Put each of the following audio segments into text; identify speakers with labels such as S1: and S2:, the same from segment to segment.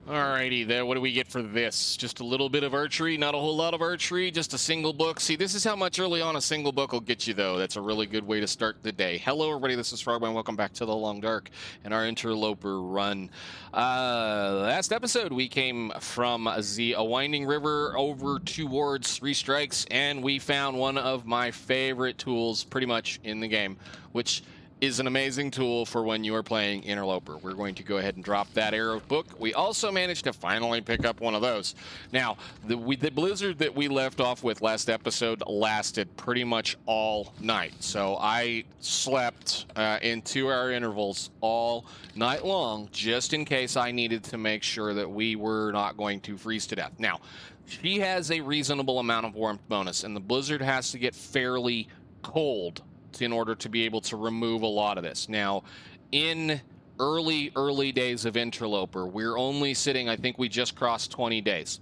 S1: Alrighty, there. What do we get for this? Just a little bit of archery, not a whole lot of archery, just a single book. See, this is how much early on a single book will get you, though. That's a really good way to start the day. Hello, everybody. This is Frogman. Welcome back to The Long Dark and our interloper run. Last episode, we came from a winding river over towards 3 strikes, and we found one of my favorite tools pretty much in the game, which is an amazing tool for when you are playing Interloper. We're going to go ahead and drop that arrow book. We also managed to finally pick up one of those. Now, the blizzard that we left off with last episode lasted pretty much all night. So I slept in 2-hour intervals all night long, just in case I needed to make sure that we were not going to freeze to death. Now, she has a reasonable amount of warmth bonus, and the blizzard has to get fairly cold in order to be able to remove a lot of this. Now, in early days of Interloper, we're only sitting, I think we just crossed 20 days.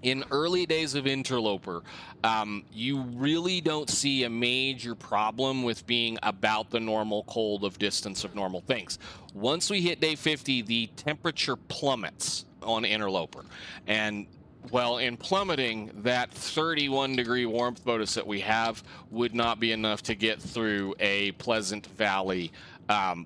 S1: In early days of Interloper, you really don't see a major problem with being about the normal cold of distance of normal things. Once we hit day 50, the temperature plummets on Interloper. And well, in plummeting, that 31-degree warmth bonus that we have would not be enough to get through a Pleasant Valley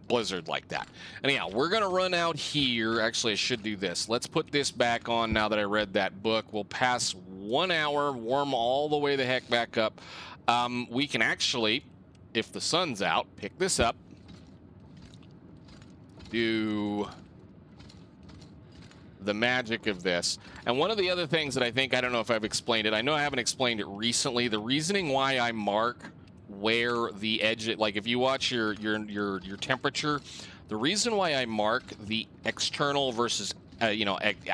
S1: blizzard like that. Anyhow, we're going to run out here. Actually, I should do this. Let's put this back on now that I read that book. We'll pass 1 hour, warm all the way the heck back up. We can actually, if the sun's out, pick this up, do the magic of this. And one of the other things that I don't know if I've explained it. I know I haven't explained it recently. The reasoning why I mark where the edge, like if you watch your temperature, the reason why I mark the external versus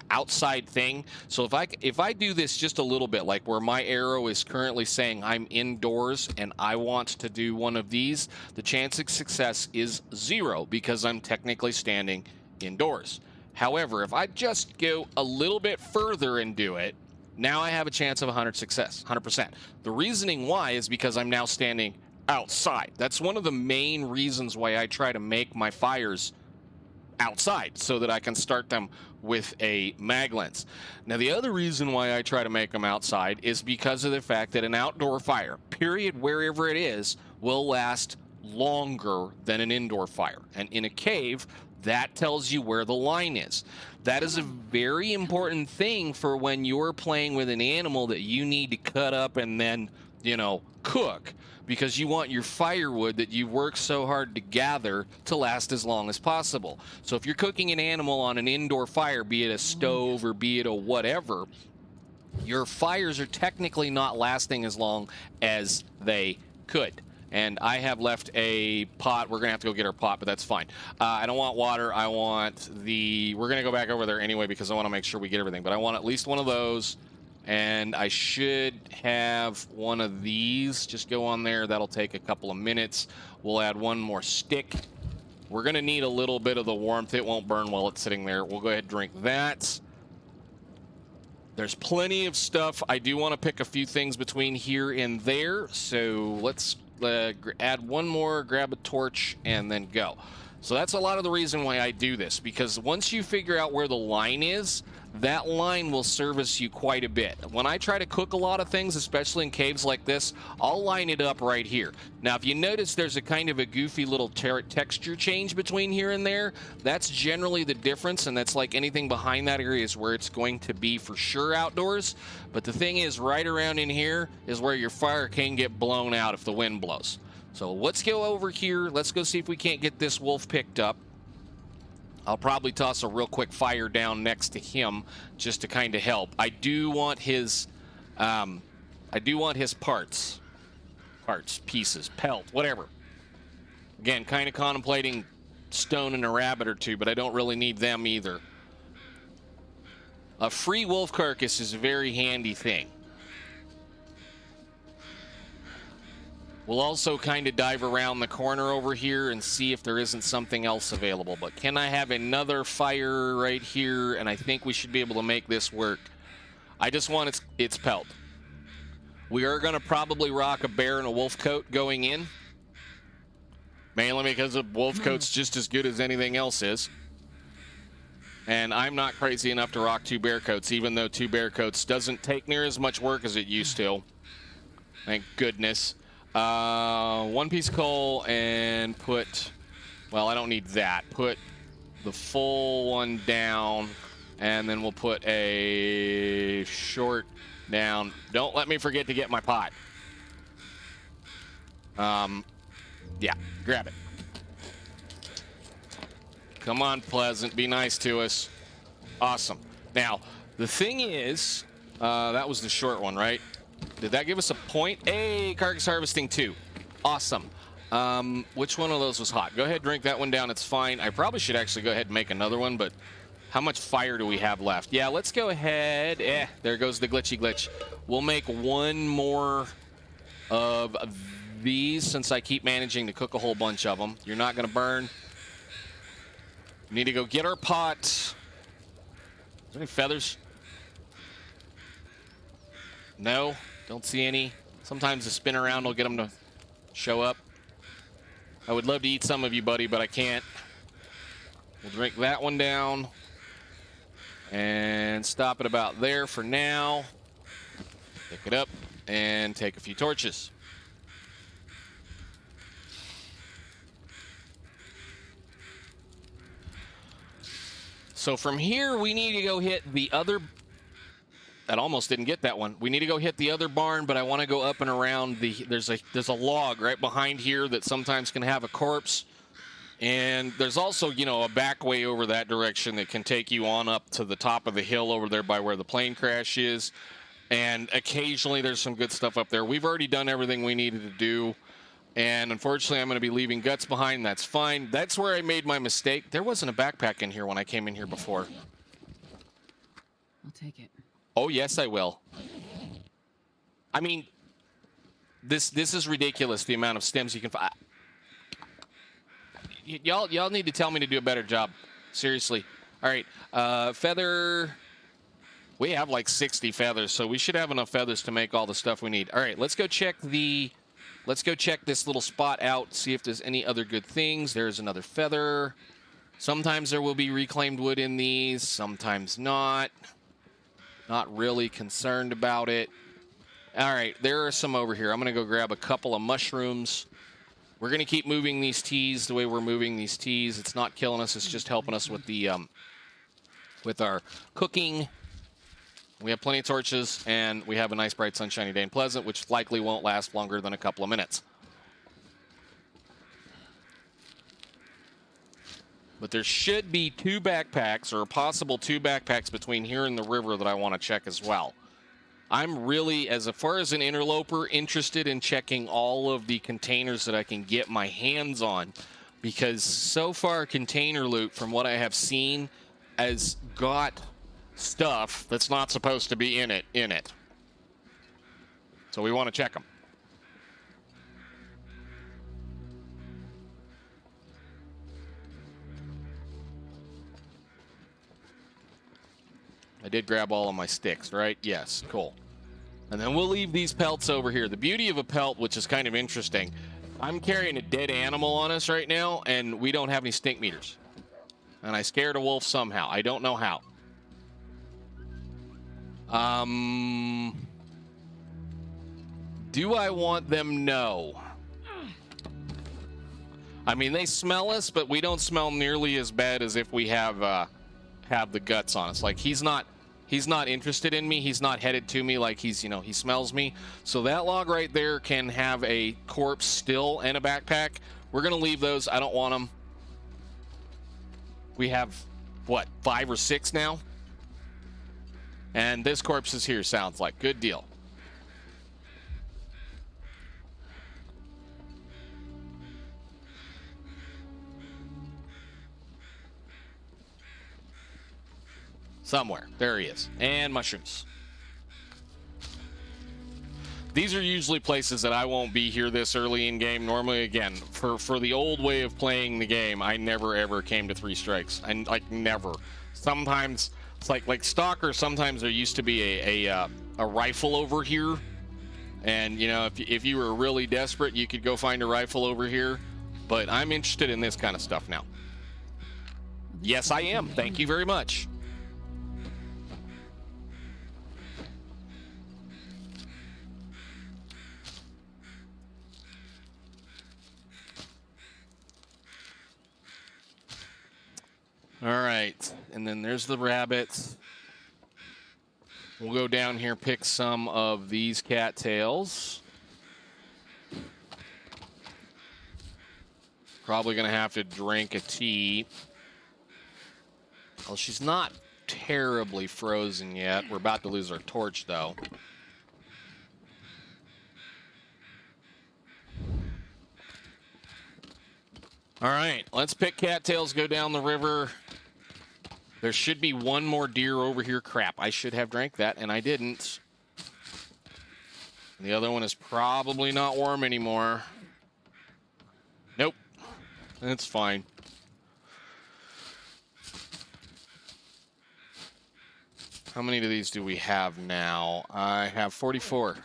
S1: outside thing. So if I do this just a little bit, like where my arrow is currently saying I'm indoors and I want to do one of these, the chance of success is 0 because I'm technically standing indoors. However, if I just go a little bit further and do it, now I have a chance of 100%. The reasoning why is because I'm now standing outside. That's one of the main reasons why I try to make my fires outside so that I can start them with a mag lens. Now, the other reason why I try to make them outside is because of the fact that an outdoor fire, period, wherever it is, will last longer than an indoor fire. And in a cave, that tells you where the line is. That is a very important thing for when you're playing with an animal that you need to cut up and then, cook, because you want your firewood that you worked so hard to gather to last as long as possible. So if you're cooking an animal on an indoor fire, be it a stove or be it a whatever, your fires are technically not lasting as long as they could. And I have left a pot. We're going to have to go get our pot, but that's fine. I don't want water. I want we're going to go back over there anyway because I want to make sure we get everything. But I want at least one of those. And I should have one of these. Just go on there. That'll take a couple of minutes. We'll add one more stick. We're going to need a little bit of the warmth. It won't burn while it's sitting there. We'll go ahead and drink that. There's plenty of stuff. I do want to pick a few things between here and there. So let's add one more, grab a torch, and then go. So that's a lot of the reason why I do this, because once you figure out where the line is, that line will service you quite a bit. When I try to cook a lot of things, especially in caves like this, I'll line it up right here. Now, if you notice there's a kind of a goofy little texture change between here and there, that's generally the difference, and that's like anything behind that area is where it's going to be for sure outdoors. But the thing is, right around in here is where your fire can get blown out if the wind blows. So let's go over here. Let's go see if we can't get this wolf picked up. I'll probably toss a real quick fire down next to him just to kind of help. I do want his parts, pieces, pelt, whatever. Again, kind of contemplating stoning a rabbit or two, but I don't really need them either. A free wolf carcass is a very handy thing. We'll also kind of dive around the corner over here and see if there isn't something else available. But can I have another fire right here? And I think we should be able to make this work. I just want its pelt. We are going to probably rock a bear and a wolf coat going in. Mainly because a wolf coat's just as good as anything else is. And I'm not crazy enough to rock 2 bear coats, even though 2 bear coats doesn't take near as much work as it used to. Thank goodness. 1 piece of coal and put, well, I don't need that. Put the full one down, and then we'll put a short down. Don't let me forget to get my pot. Yeah, grab it. Come on, Pleasant, be nice to us. Awesome. Now, the thing is, that was the short one, right? Did that give us a point? Hey, carcass harvesting 2. Awesome. Which one of those was hot? Go ahead, drink that one down. It's fine. I probably should actually go ahead and make another one, but how much fire do we have left? Yeah, let's go ahead. There goes the glitchy glitch. We'll make 1 more of these since I keep managing to cook a whole bunch of them. You're not going to burn. We need to go get our pot. Is there any feathers? No, don't see any. Sometimes the spin around will get them to show up. I would love to eat some of you, buddy, but I can't. We'll drink that one down and stop it about there for now. Pick it up and take a few torches. So from here, we need to go hit the other. That almost didn't get that one. We need to go hit the other barn, but I want to go up and around the. There's a log right behind here that sometimes can have a corpse, and there's also, you know, a back way over that direction that can take you on up to the top of the hill over there by where the plane crash is, and occasionally there's some good stuff up there. We've already done everything we needed to do. And unfortunately, I'm going to be leaving guts behind. That's fine. That's where I made my mistake. There wasn't a backpack in here when I came in here before.
S2: I'll take it.
S1: Oh, yes, I will. I mean, this is ridiculous, the amount of stems you can find. Y'all need to tell me to do a better job. Seriously. All right. Feather. We have like 60 feathers, so we should have enough feathers to make all the stuff we need. All right, let's go check the... Let's go check this little spot out, see if there's any other good things. There's another feather. Sometimes there will be reclaimed wood in these, sometimes not. Not really concerned about it. All right, there are some over here. I'm going to go grab a couple of mushrooms. We're going to keep moving these teas the way we're moving these teas. It's not killing us. It's just helping us with the with our cooking. We have plenty of torches, and we have a nice, bright, sunshiny day in Pleasant, which likely won't last longer than a couple of minutes. But there should be 2 backpacks, or a possible 2 backpacks between here and the river that I want to check as well. I'm really, as far as an interloper, interested in checking all of the containers that I can get my hands on, because so far container loot, from what I have seen, has got stuff that's not supposed to be in it. So we want to check them. I did grab all of my sticks, right? Yes, cool. And then we'll leave these pelts over here. The beauty of a pelt, which is kind of interesting, I'm carrying a dead animal on us right now, and we don't have any stink meters. And I scared a wolf somehow. I don't know how. Do I want them? No. I mean, they smell us, but we don't smell nearly as bad as if we have the guts on us. Like, he's not interested in me. He's not headed to me like he's, you know, he smells me. So that log right there can have a corpse still and a backpack. We're going to leave those. I don't want them. We have, what, 5 or 6 now? And this corpse is here, sounds like. Good deal. Somewhere. There he is. And mushrooms. These are usually places that I won't be here this early in game. Normally, again, for the old way of playing the game, I never ever came to 3 strikes. And like never. Sometimes it's like Stalker. Sometimes there used to be a rifle over here, and you know, if you were really desperate, you could go find a rifle over here. But I'm interested in this kind of stuff now. Yes, I am. Thank you very much. All right, and then there's the rabbits. We'll go down here, pick some of these cattails. Probably gonna have to drink a tea. Well, she's not terribly frozen yet. We're about to lose our torch, though. All right, let's pick cattails, go down the river. There should be one more deer over here. Crap, I should have drank that, and I didn't. The other one is probably not warm anymore. Nope, that's fine. How many of these do we have now? I have 44.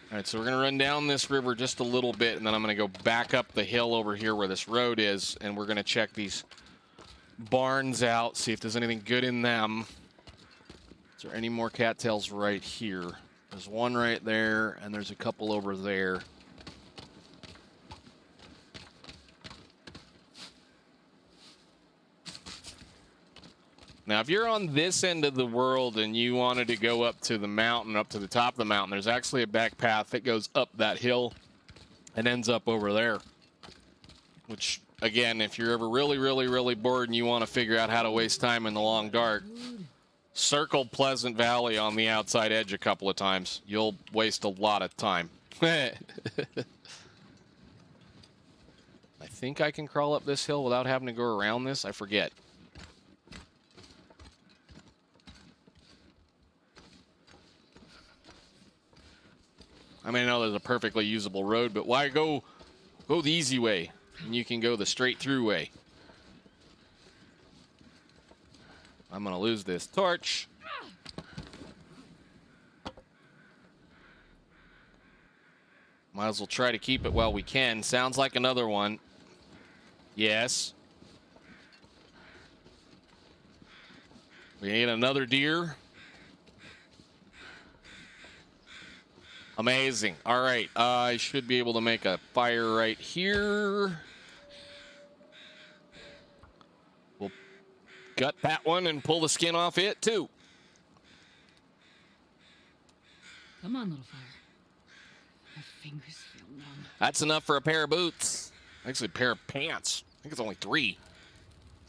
S1: All right, so we're going to run down this river just a little bit, and then I'm going to go back up the hill over here where this road is, and we're going to check these barns out, see if there's anything good in them. Is there any more cattails right here? There's one right there, and there's a couple over there. Now, if you're on this end of the world and you wanted to go up to the mountain, up to the top of the mountain, there's actually a back path that goes up that hill and ends up over there. Which, again, if you're ever really, really, really bored and you want to figure out how to waste time in the long dark, circle Pleasant Valley on the outside edge a couple of times. You'll waste a lot of time. I think I can crawl up this hill without having to go around this. I forget. I mean, I know there's a perfectly usable road, but why go the easy way? And you can go the straight through way. I'm going to lose this torch. Might as well try to keep it while we can. Sounds like another one. Yes. We need another deer. Amazing. All right, I should be able to make a fire right here. We'll gut that one and pull the skin off it, too.
S2: Come on, little fire. My fingers feel numb.
S1: That's enough for a pair of boots. Actually, a pair of pants. I think it's only 3.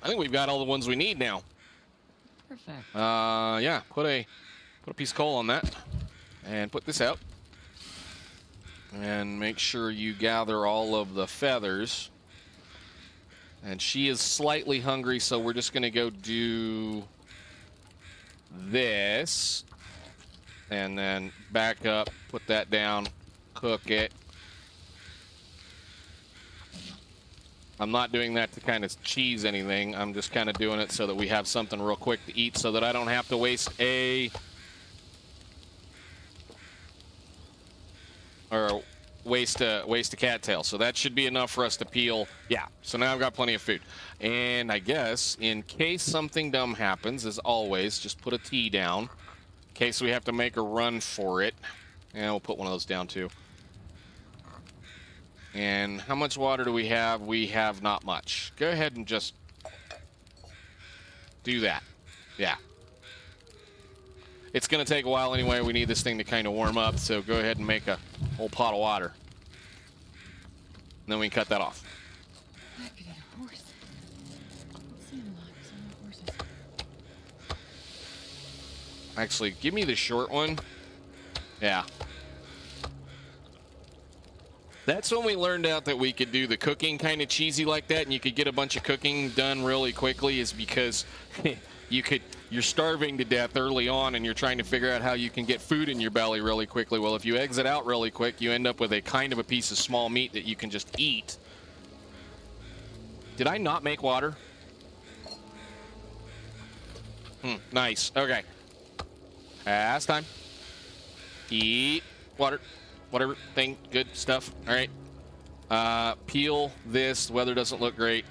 S1: I think we've got all the ones we need now.
S2: Perfect.
S1: Yeah, put a piece of coal on that. And put this out. And make sure you gather all of the feathers. And she is slightly hungry, so we're just going to go do this. And then back up, put that down, cook it. I'm not doing that to kind of cheese anything. I'm just kind of doing it so that we have something real quick to eat so that I don't have to waste a cattail. So that should be enough for us to peel. Yeah, so now I've got plenty of food. And I guess in case something dumb happens, as always, just put a T down in case we have to make a run for it. And we'll put one of those down too. And how much water do we have? We have not much. Go ahead and just do that. Yeah. It's going to take a while anyway. We need this thing to kind of warm up, so go ahead and make a whole pot of water. And then we can cut that off.
S2: I could eat a horse. I've seen a lot of some horses.
S1: Actually, give me the short one. Yeah. That's when we learned out that we could do the cooking kind of cheesy like that, and you could get a bunch of cooking done really quickly, is because you're starving to death early on and you're trying to figure out how you can get food in your belly really quickly. Well, if you exit out really quick, you end up with a kind of a piece of small meat that you can just eat. Did I not make water? Nice. Okay. Last time. Eat water. Whatever thing. Good stuff. All right. Peel this. The weather doesn't look great.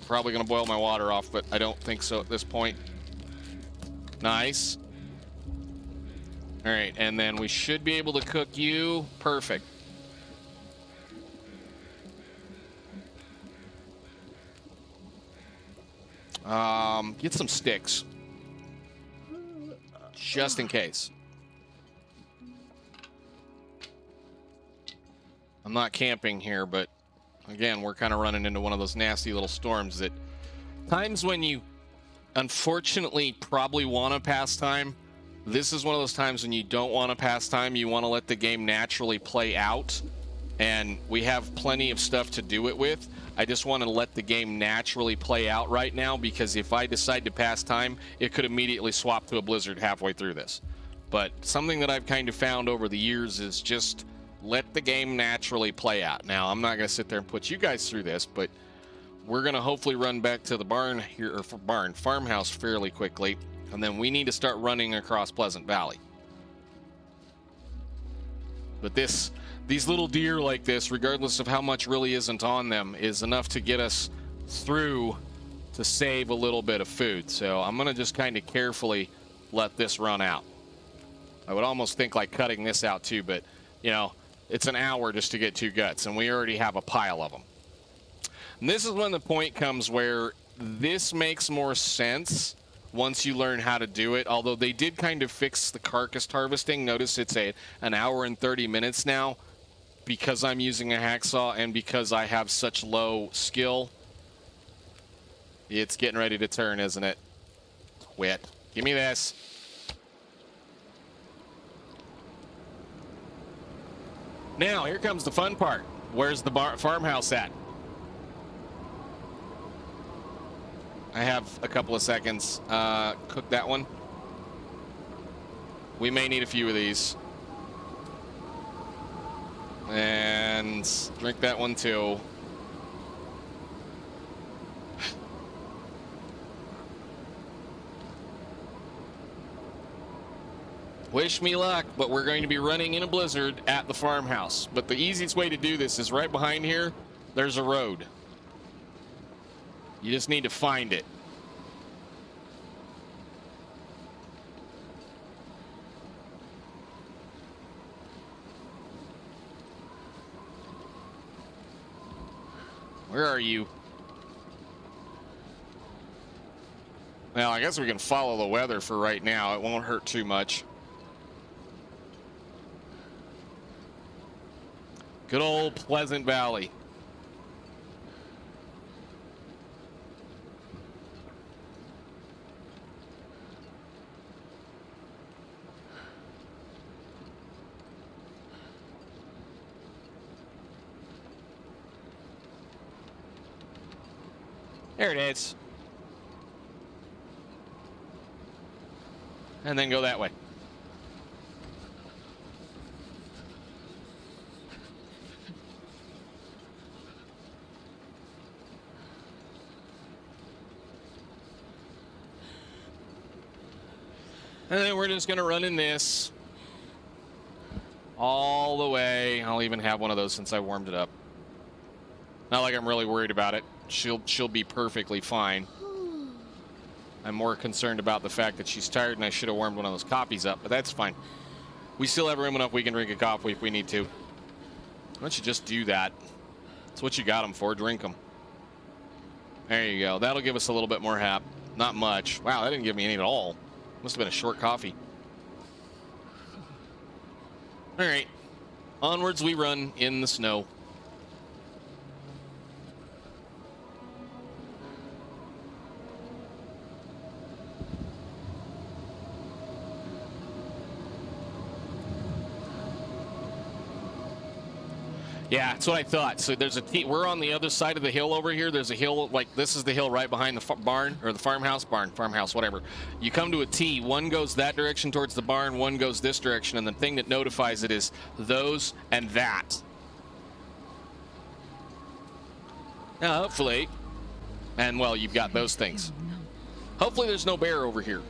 S1: Probably gonna boil my water off, but I don't think so at this point. Nice. All right, and then we should be able to cook you. Perfect. Get some sticks. Just in case. I'm not camping here, but again, we're kind of running into one of those nasty little storms that times when you unfortunately probably want to pass time. This is one of those times when you don't want to pass time. You want to let the game naturally play out, and we have plenty of stuff to do it with. I just want to let the game naturally play out right now, because if I decide to pass time, it could immediately swap to a blizzard halfway through this. But something that I've kind of found over the years is just let the game naturally play out. Now, I'm not going to sit there and put you guys through this, but we're going to hopefully run back to the barn here, or farmhouse fairly quickly, and then we need to start running across Pleasant Valley. But these little deer like this, regardless of how much really isn't on them, is enough to get us through to save a little bit of food. So I'm going to just kind of carefully let this run out. I would almost think like cutting this out too, but you know, it's an hour just to get 2 guts, and we already have a pile of them. And this is when the point comes where this makes more sense once you learn how to do it. Although they did kind of fix the carcass harvesting. Notice it's an hour and 30 minutes now, because I'm using a hacksaw and because I have such low skill. It's getting ready to turn, isn't it? Quit. Give me this. Now, here comes the fun part. Where's the farmhouse at? I have a couple of seconds. Cook that one. We may need a few of these. And drink that one too. Wish me luck, but we're going to be running in a blizzard at the farmhouse. But the easiest way to do this is right behind here. There's a road. You just need to find it. Where are you? Well, I guess we can follow the weather for right now. It won't hurt too much. Good old Pleasant Valley. There it is. And then go that way. And then we're just going to run in this all the way. I'll even have one of those since I warmed it up. Not like I'm really worried about it. She'll be perfectly fine. I'm more concerned about the fact that she's tired, and I should have warmed one of those coffees up, but that's fine. We still have room enough we can drink a coffee if we need to. Why don't you just do that? That's what you got them for. Drink them. There you go. That'll give us a little bit more hap. Not much. Wow, that didn't give me any at all. Must have been a short coffee. All right. Onwards we run in the snow. Yeah, that's what I thought. So there's a T. We're on the other side of the hill over here. There's a hill, like this is the hill right behind the barn, or the farmhouse, whatever. You come to a T. One goes that direction towards the barn, one goes this direction, and the thing that notifies it is those and that. Now, hopefully, and well, you've got those things. Hopefully there's no bear over here.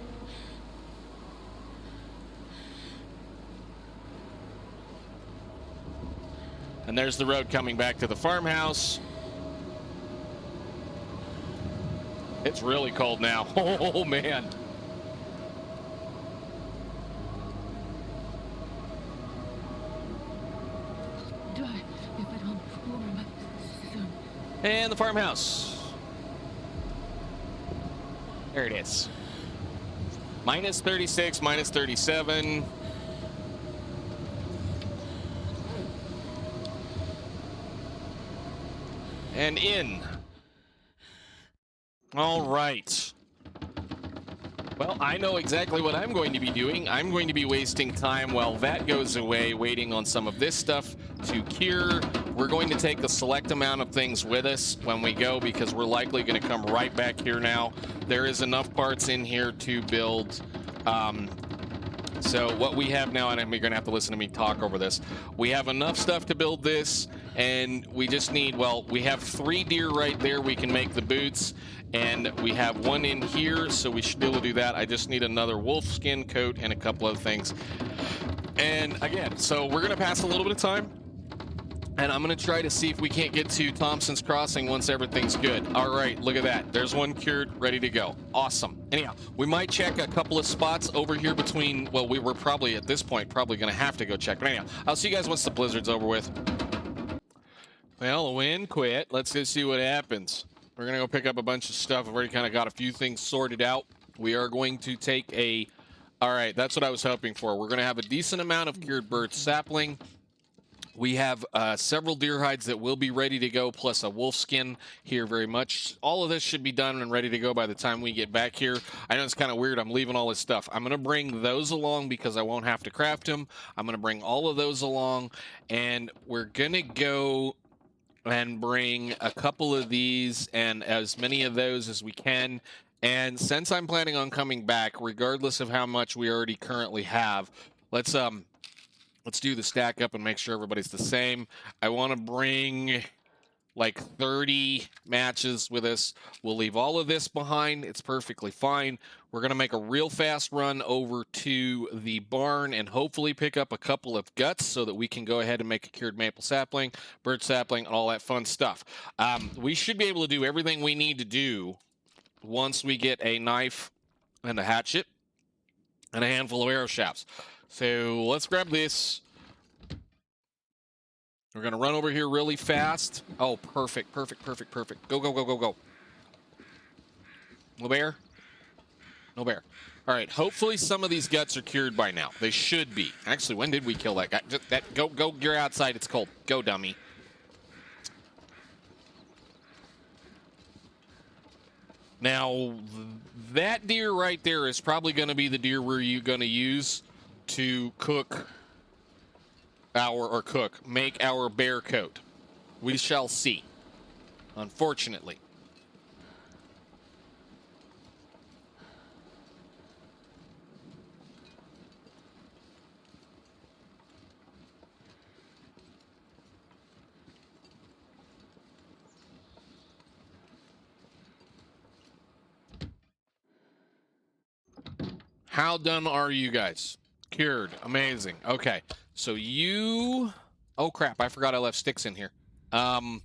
S1: And there's the road coming back to the farmhouse. It's really cold now. Oh, man. And the farmhouse. There it is. Minus 36, minus 37. And in. All right. Well, I know exactly what I'm going to be doing. I'm going to be wasting time while that goes away, waiting on some of this stuff to cure. We're going to take a select amount of things with us when we go because we're likely going to come right back here now. There is enough parts in here to build. So what we have now, and you're going to have to listen to me talk over this, we have enough stuff to build this, and we just need, well, we have 3 deer right there. We can make the boots, and we have 1 in here, so we should be able to do that. I just need another wolf skin coat and a couple other things. And again, so we're going to pass a little bit of time, and I'm going to try to see if we can't get to Thompson's Crossing once everything's good. All right, look at that. There's 1 cured, ready to go. Awesome. Anyhow, we might check a couple of spots over here between, well, we were probably, at this point, probably going to have to go check. But anyhow, I'll see you guys once the blizzard's over with. Well, the wind quit. Let's go see what happens. We're going to go pick up a bunch of stuff. I've already kind of got a few things sorted out. We are going to take a, all right, that's what I was hoping for. We're going to have a decent amount of cured birch sapling. We have several deer hides that will be ready to go, plus a wolf skin here very much. All of this should be done and ready to go by the time we get back here. I know it's kind of weird. I'm leaving all this stuff. I'm going to bring those along because I won't have to craft them. I'm going to bring all of those along, and we're going to go and bring a couple of these and as many of those as we can. And since I'm planning on coming back, regardless of how much we already currently have, let's do the stack up and make sure everybody's the same. I want to bring like 30 matches with us. We'll leave all of this behind. It's perfectly fine. We're going to make a real fast run over to the barn and hopefully pick up a couple of guts so that we can go ahead and make a cured maple sapling, birch sapling, and all that fun stuff. We should be able to do everything we need to do once we get a knife and a hatchet and a handful of arrow shafts. So let's grab this. We're going to run over here really fast. Oh, perfect, perfect, perfect, perfect. Go, go, go, go, go. No bear? No bear. All right, hopefully some of these guts are cured by now. They should be. Actually, when did we kill that guy? Go, you're outside. It's cold. Go, dummy. Now, that deer right there is probably going to be the deer we're going to use to cook make our bear coat. We shall see, unfortunately. How done are you guys? Cured. Amazing. Okay. So you... Oh, crap. I forgot I left sticks in here. Well,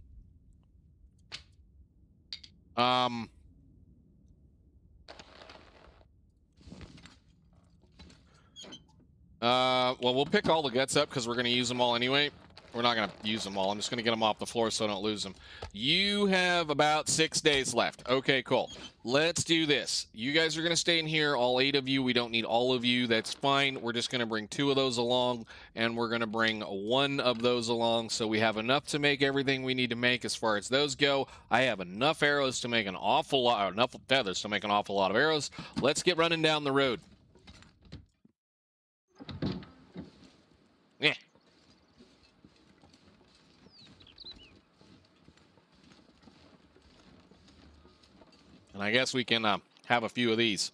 S1: we'll pick all the guts up because we're going to use them all anyway. We're not going to use them all. I'm just going to get them off the floor so I don't lose them. You have about 6 days left. Okay, cool. Let's do this. You guys are going to stay in here, all 8 of you. We don't need all of you. That's fine. We're just going to bring 2 of those along, and we're going to bring 1 of those along so we have enough to make everything we need to make as far as those go. I have enough arrows to make an awful lot, or enough feathers to make an awful lot of arrows. Let's get running down the road. Yeah. And I guess we can have a few of these.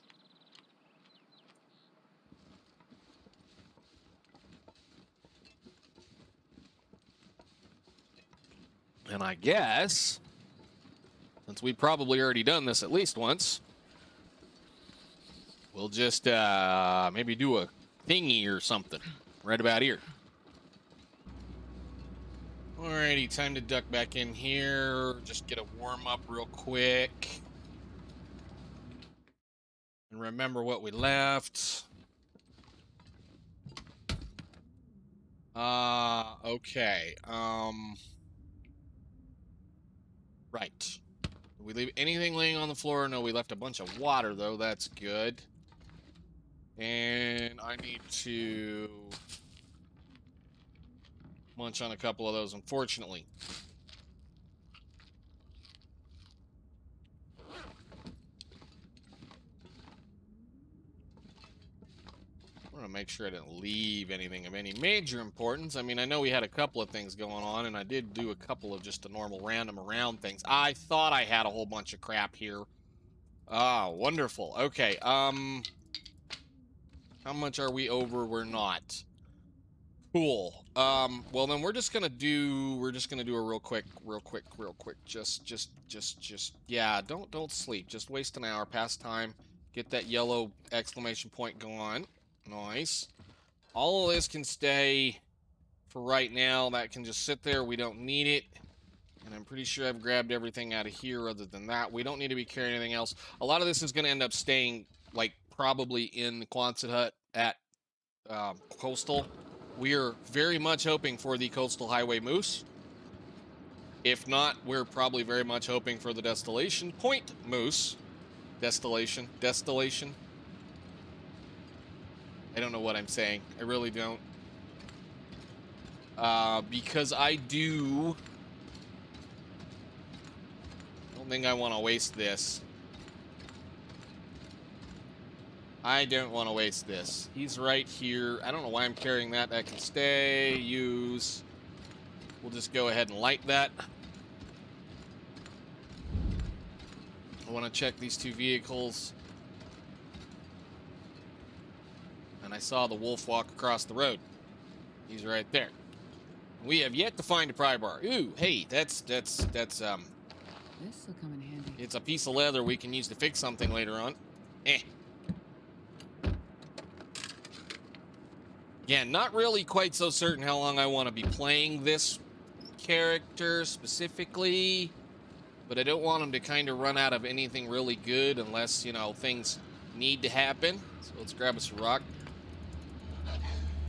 S1: And I guess, since we've probably already done this at least once, we'll just maybe do a thingy or something right about here. Alrighty, time to duck back in here. Just get a warm up real quick. And remember what we left. Okay. Right. Did we leave anything laying on the floor? No, we left a bunch of water, though. That's good. And I need to munch on a couple of those, unfortunately. I want to make sure I didn't leave anything of any major importance. I mean, I know we had a couple of things going on, and I did do a couple of just the normal random around things. I thought I had a whole bunch of crap here. Ah, wonderful. Okay, how much are we over? We're not. Cool. Well then we're just gonna do a real quick. Yeah, don't sleep. Just waste an hour, pass time. Get that yellow exclamation point going. Nice. All of this can stay for right now. That can just sit there. We don't need it. And I'm pretty sure I've grabbed everything out of here other than that. We don't need to be carrying anything else. A lot of this is going to end up staying, like, probably in the Quonset hut at Coastal. We are very much hoping for the Coastal Highway Moose. If not, we're probably very much hoping for the Destillation Point Moose. Destillation. I don't know what I'm saying. I really don't. Because I don't think I want to waste this. I don't want to waste this. He's right here. I don't know why I'm carrying that. That can stay. Use. We'll just go ahead and light that. I want to check these two vehicles. And I saw the wolf walk across the road. He's right there. We have yet to find a pry bar. Ooh, hey, that's
S2: This will come in handy.
S1: it's a piece of leather we can use to fix something later on. Yeah, not really quite so certain how long I want to be playing this character specifically, but I don't want him to kind of run out of anything really good unless, you know, things need to happen. So let's grab us a rock.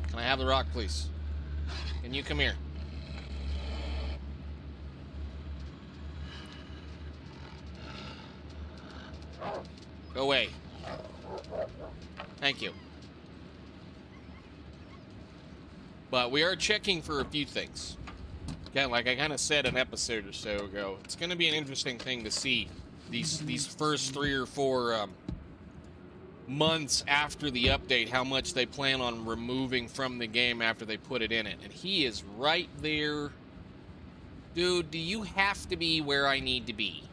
S1: Can I have the rock, please? Can you come here? Go away. Thank you. But we are checking for a few things. Again, like I kind of said an episode or so ago, it's going to be an interesting thing to see these first 3 or 4 months after the update, how much they plan on removing from the game after they put it in it. And he is right there. Dude, do you have to be where I need to be?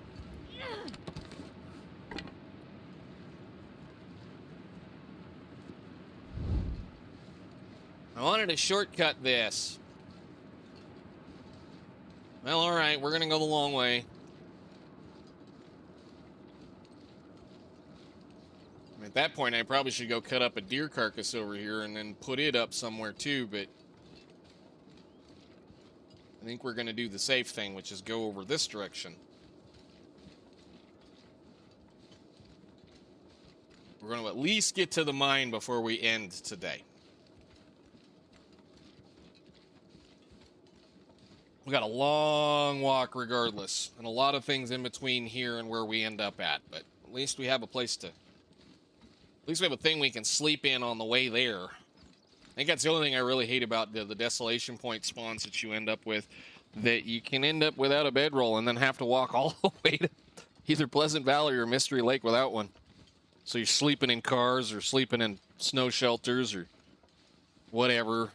S1: I wanted to shortcut this. Well, alright, we're gonna go the long way. At that point, I probably should go cut up a deer carcass over here and then put it up somewhere too, but I think we're gonna do the safe thing, which is go over this direction. We're gonna at least get to the mine before we end today. We got a long walk regardless, and a lot of things in between here and where we end up at, but at least we have a place to... At least we have a thing we can sleep in on the way there. I think that's the only thing I really hate about the Desolation Point spawns that you end up with, that you can end up without a bedroll and then have to walk all the way to either Pleasant Valley or Mystery Lake without one. So you're sleeping in cars or sleeping in snow shelters or whatever.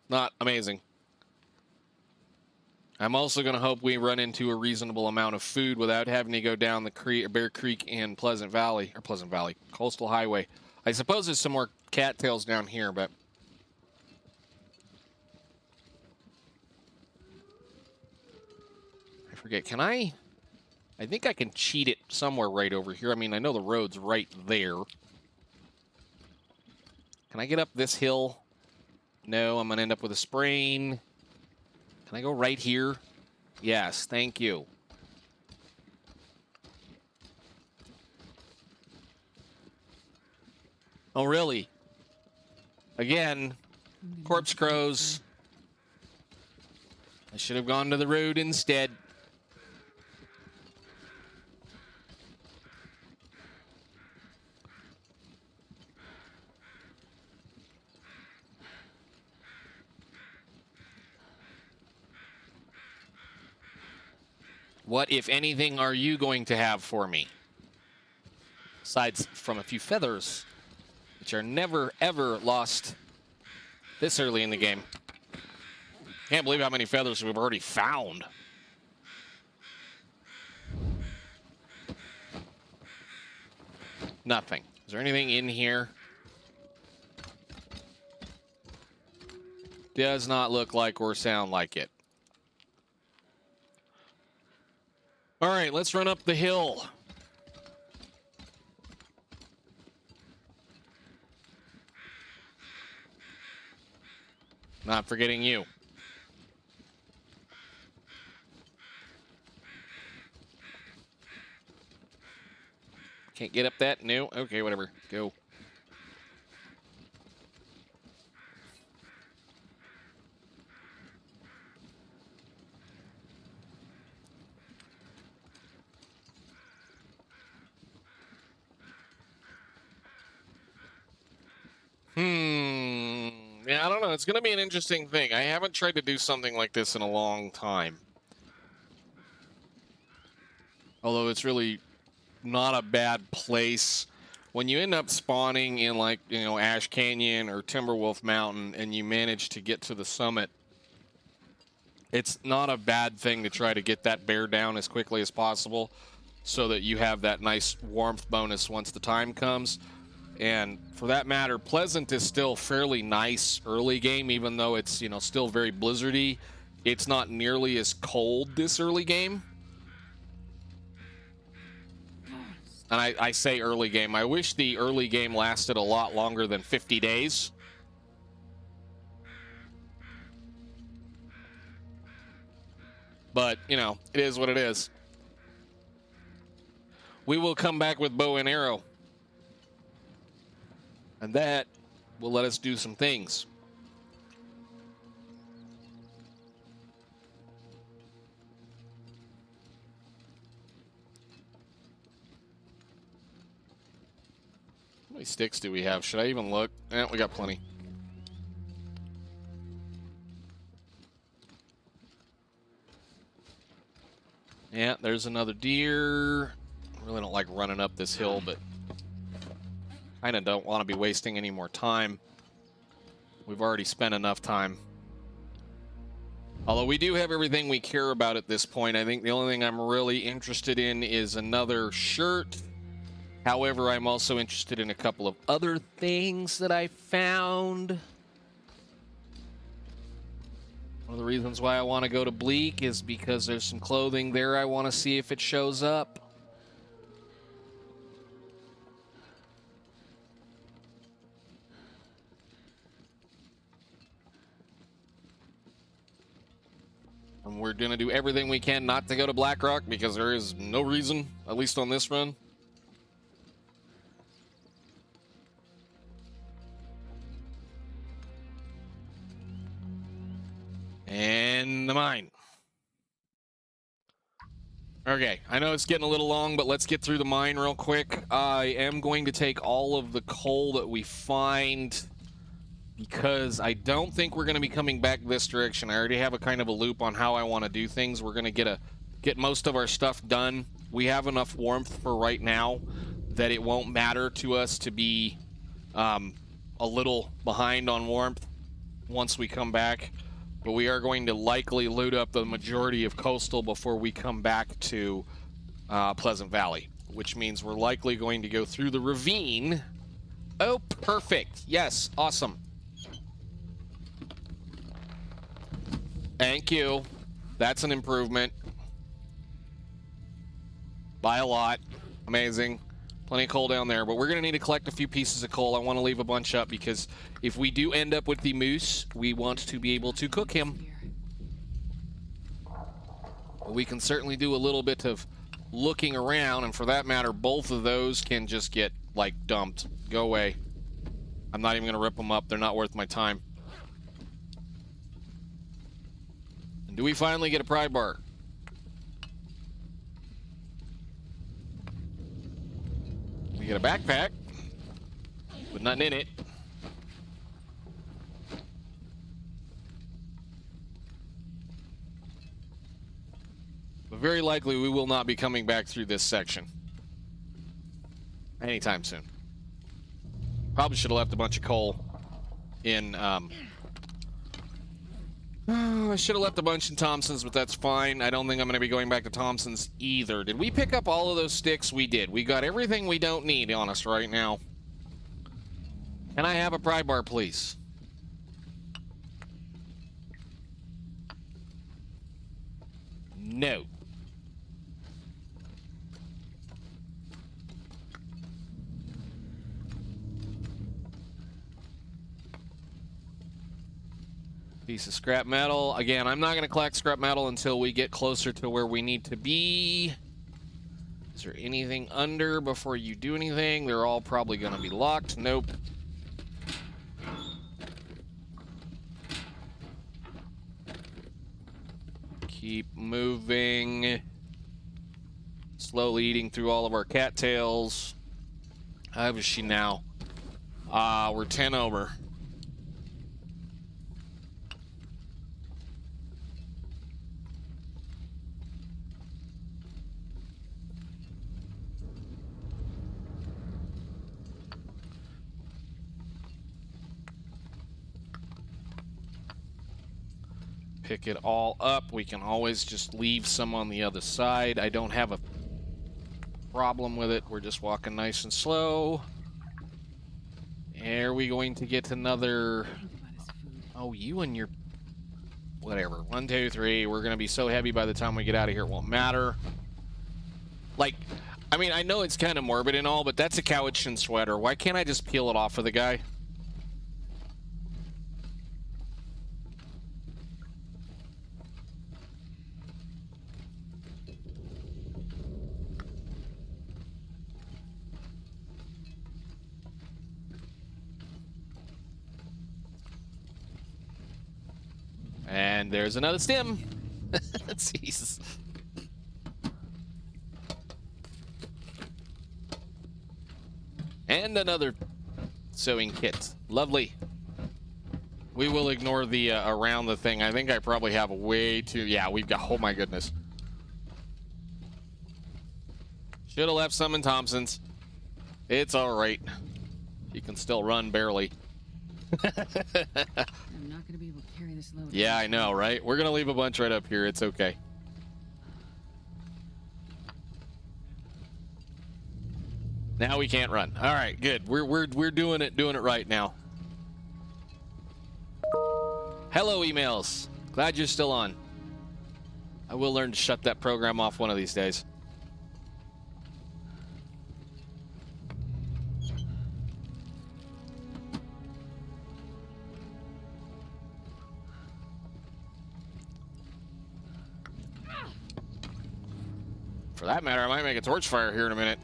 S1: Not amazing. I'm also going to hope we run into a reasonable amount of food without having to go down the Bear Creek and Pleasant Valley, Coastal Highway. I suppose there's some more cattails down here, but... I forget, can I think I can cheat it somewhere right over here. I mean, I know the road's right there. Can I get up this hill? No, I'm going to end up with a sprain. Can I go right here? Yes, thank you. Oh, really? Again, corpse crows. I should have gone to the road instead. What, if anything, are you going to have for me? Aside from a few feathers, which are never, ever lost this early in the game. Can't believe how many feathers we've already found. Nothing. Is there anything in here? Does not look like or sound like it. All right, let's run up the hill. Not forgetting you. Can't get up that? No? Okay, whatever. Go. Yeah, I don't know. It's going to be an interesting thing. I haven't tried to do something like this in a long time. Although it's really not a bad place. When you end up spawning in, like, you know, Ash Canyon or Timberwolf Mountain and you manage to get to the summit, it's not a bad thing to try to get that bear down as quickly as possible so that you have that nice warmth bonus once the time comes. And for that matter, Pleasant is still fairly nice early game, even though it's, you know, still very blizzardy. It's not nearly as cold this early game. And I say early game. I wish the early game lasted a lot longer than 50 days. But, you know, it is what it is. We will come back with bow and arrow. And that will let us do some things. How many sticks do we have? Should I even look? Eh, we got plenty. Yeah, there's another deer. I really don't like running up this hill, but kind of don't want to be wasting any more time. We've already spent enough time. Although we do have everything we care about at this point. I think the only thing I'm really interested in is another shirt. However, I'm also interested in a couple of other things that I found. One of the reasons why I want to go to Bleak is because there's some clothing there I want to see if it shows up. And we're going to do everything we can not to go to Blackrock because there is no reason, at least on this run. And the mine. Okay, I know it's getting a little long, but let's get through the mine real quick. I am going to take all of the coal that we find because I don't think we're going to be coming back this direction. I already have a kind of a loop on how I want to do things. We're going to get most of our stuff done. We have enough warmth for right now that it won't matter to us to be a little behind on warmth once we come back. But we are going to likely loot up the majority of coastal before we come back to Pleasant Valley, which means we're likely going to go through the ravine. Oh, perfect. Yes, awesome. Thank you. That's an improvement. By a lot. Amazing. Plenty of coal down there, but we're going to need to collect a few pieces of coal. I want to leave a bunch up because if we do end up with the moose, we want to be able to cook him. We can certainly do a little bit of looking around, and for that matter, both of those can just get, like, dumped. Go away. I'm not even going to rip them up. They're not worth my time. And do we finally get a pry bar? We get a backpack, with nothing in it. But very likely we will not be coming back through this section anytime soon. Probably should have left a bunch of coal in, I should have left a bunch in Thompson's, but that's fine. I don't think I'm going to be going back to Thompson's either. Did we pick up all of those sticks? We did. We got everything we don't need on us right now. Can I have a pry bar, please? No. Piece of scrap metal. Again, I'm not going to collect scrap metal until we get closer to where we need to be. Is there anything under before you do anything? They're all probably going to be locked. Nope. Keep moving. Slowly eating through all of our cattails. How is she now? We're 10 over. Pick it all up. We can always just leave some on the other side. I don't have a problem with it. We're just walking nice and slow. Are we going to get another... Oh, you and your... Whatever. 1, 2, 3. We're going to be so heavy by the time we get out of here, it won't matter. Like, I mean, I know it's kind of morbid and all, but that's a Cowichan sweater. Why can't I just peel it off of the guy? And there's another stem. Jesus. And another sewing kit. Lovely. We will ignore the around the thing. I think I probably have way too... Yeah, we've got... Oh my goodness. Should have left some in Thompson's. It's all right. You can still run barely.
S2: I'm not going to be able to carry this load.
S1: Yeah, I know, right? We're going to leave a bunch right up here. It's okay. Now we can't run. All right, good. We're doing it right now. Hello, emails. Glad you're still on. I will learn to shut that program off one of these days. For that matter, I might make a torch fire here in a minute.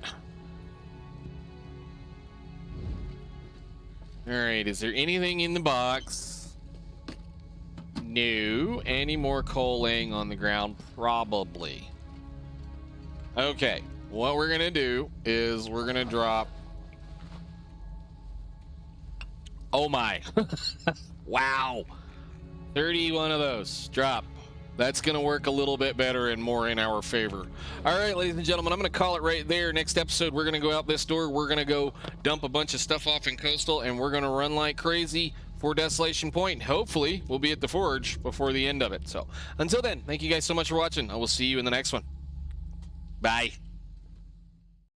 S1: All right, is there anything in the box? No. Any more coal laying on the ground? Probably. Okay, what we're gonna do is we're gonna drop... Oh my. Wow. 31 of those. Drop. That's going to work a little bit better and more in our favor. All right, ladies and gentlemen, I'm going to call it right there. Next episode, we're going to go out this door. We're going to go dump a bunch of stuff off in Coastal, and we're going to run like crazy for Desolation Point. Hopefully, we'll be at the Forge before the end of it. So until then, thank you guys so much for watching. I will see you in the next one. Bye.